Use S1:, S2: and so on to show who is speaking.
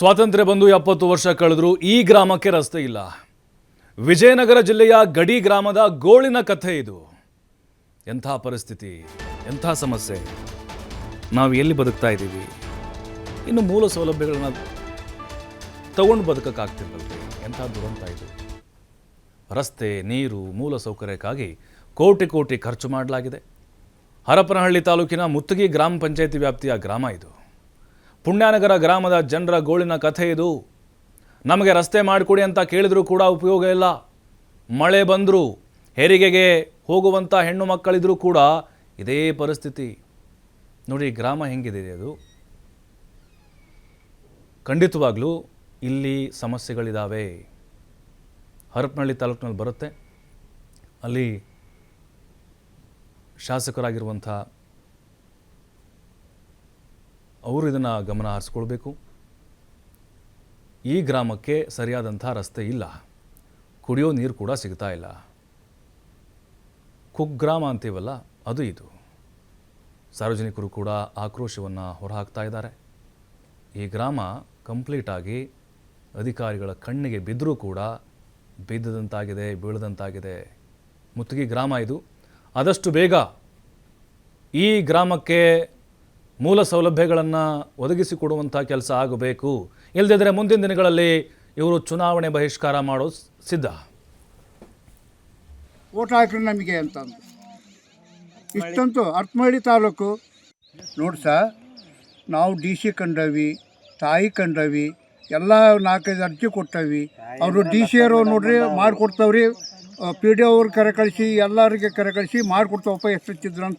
S1: ಸ್ವಾತಂತ್ರ್ಯ ಬಂದು 70 ವರ್ಷ ಕಳೆದರೂ ಈ ಗ್ರಾಮಕ್ಕೆ ರಸ್ತೆ ಇಲ್ಲ. ವಿಜಯನಗರ ಜಿಲ್ಲೆಯ ಗಡಿ ಗ್ರಾಮದ ಗೋಳಿನ ಕಥೆ ಇದು. ಎಂಥ ಪರಿಸ್ಥಿತಿ, ಎಂಥ ಸಮಸ್ಯೆ, ನಾವು ಎಲ್ಲಿ ಬದುಕ್ತಾ ಇದ್ದೀವಿ, ಇನ್ನು ಮೂಲ ಸೌಲಭ್ಯಗಳನ್ನ ತಗೊಂಡು ಬದುಕಕ್ಕಾಗ್ತಿರ್ಬಲ್ರಿ. ಎಂಥ ದುರಂತ ಇದು. ರಸ್ತೆ, ನೀರು, ಮೂಲ ಸೌಕರ್ಯಕ್ಕಾಗಿ ಕೋಟಿ ಕೋಟಿ ಖರ್ಚು ಮಾಡಲಾಗಿದೆ. ಹರಪನಹಳ್ಳಿ ತಾಲೂಕಿನ ಮುತ್ತಗಿ ಗ್ರಾಮ ಪಂಚಾಯಿತಿ ವ್ಯಾಪ್ತಿಯ ಗ್ರಾಮ ಇದು. ಪುಣ್ಯನಗರ ಗ್ರಾಮದ ಜನರ ಗೋಳಿನ ಕಥೆ ಇದು. ನಮಗೆ ರಸ್ತೆ ಮಾಡಿಕೊಡಿ ಅಂತ ಕೇಳಿದರೂ ಕೂಡ ಉಪಯೋಗ ಇಲ್ಲ. ಮಳೆ ಬಂದರೂ ಹೆರಿಗೆಗೆ ಹೋಗುವಂಥ ಹೆಣ್ಣು ಮಕ್ಕಳಿದ್ರೂ ಕೂಡ ಇದೇ ಪರಿಸ್ಥಿತಿ. ನೋಡಿ ಗ್ರಾಮ ಹೆಂಗಿದೆ ಅದು. ಖಂಡಿತವಾಗ್ಲೂ ಇಲ್ಲಿ ಸಮಸ್ಯೆಗಳಿದ್ದಾವೆ. ಹರಪನಹಳ್ಳಿ ತಾಲೂಕಿನಲ್ಲಿ ಬರುತ್ತೆ. ಅಲ್ಲಿ ಶಾಸಕರಾಗಿರುವಂಥ ಅವರು ಇದನ್ನು ಗಮನ ಹರಿಸ್ಕೊಳ್ಬೇಕು. ಈ ಗ್ರಾಮಕ್ಕೆ ಸರಿಯಾದಂಥ ರಸ್ತೆ ಇಲ್ಲ, ಕುಡಿಯೋ ನೀರು ಕೂಡ ಸಿಗ್ತಾ ಇಲ್ಲ. ಕುಗ್ರಾಮ ಅಂತೀವಲ್ಲ ಅದು ಇದು. ಸಾರ್ವಜನಿಕರು ಕೂಡ ಆಕ್ರೋಶವನ್ನು ಹೊರಹಾಕ್ತಾ ಇದ್ದಾರೆ. ಈ ಗ್ರಾಮ ಕಂಪ್ಲೀಟಾಗಿ ಅಧಿಕಾರಿಗಳ ಕಣ್ಣಿಗೆ ಬಿದ್ದರೂ ಕೂಡ ಬಿದ್ದದಂತಾಗಿದೆ, ಬೀಳದಂತಾಗಿದೆ. ಮುತ್ತಗಿ ಗ್ರಾಮ ಇದು. ಆದಷ್ಟು ಬೇಗ ಈ ಗ್ರಾಮಕ್ಕೆ ಮೂಲ ಸೌಲಭ್ಯಗಳನ್ನು ಒದಗಿಸಿಕೊಡುವಂಥ ಕೆಲಸ ಆಗಬೇಕು. ಇಲ್ಲದಿದ್ದರೆ ಮುಂದಿನ ದಿನಗಳಲ್ಲಿ ಇವರು ಚುನಾವಣೆ ಬಹಿಷ್ಕಾರ ಮಾಡೋ ಸಿದ್ಧ.
S2: ಓಟ್ ಹಾಕ್ರಿ ನಮಗೆ ಅಂತಂದು ಇಷ್ಟಂತೂ ಹರಪನಹಳ್ಳಿ ತಾಲೂಕು ನೋಡಿ ಸರ್. ನಾವು ಡಿ ಸಿ ಕಂಡವಿ, ತಾಯಿ ಕಂಡವಿ, ಎಲ್ಲ 4-5 ಅರ್ಜಿ ಕೊಟ್ಟವಿ. ಅವರು ಡಿ ಸಿ ಅವರು ನೋಡ್ರಿ ಮಾಡಿಕೊಡ್ತಾವ್ರಿ. ಪಿ ಡಿ ಅವ್ರ ಕರೆ ಕಳಿಸಿ ಎಲ್ಲರಿಗೆ ಕರೆ ಕಳಿಸಿ ಮಾಡಿಕೊಡ್ತಾವಪ್ಪ ಎಷ್ಟು ಅಂತ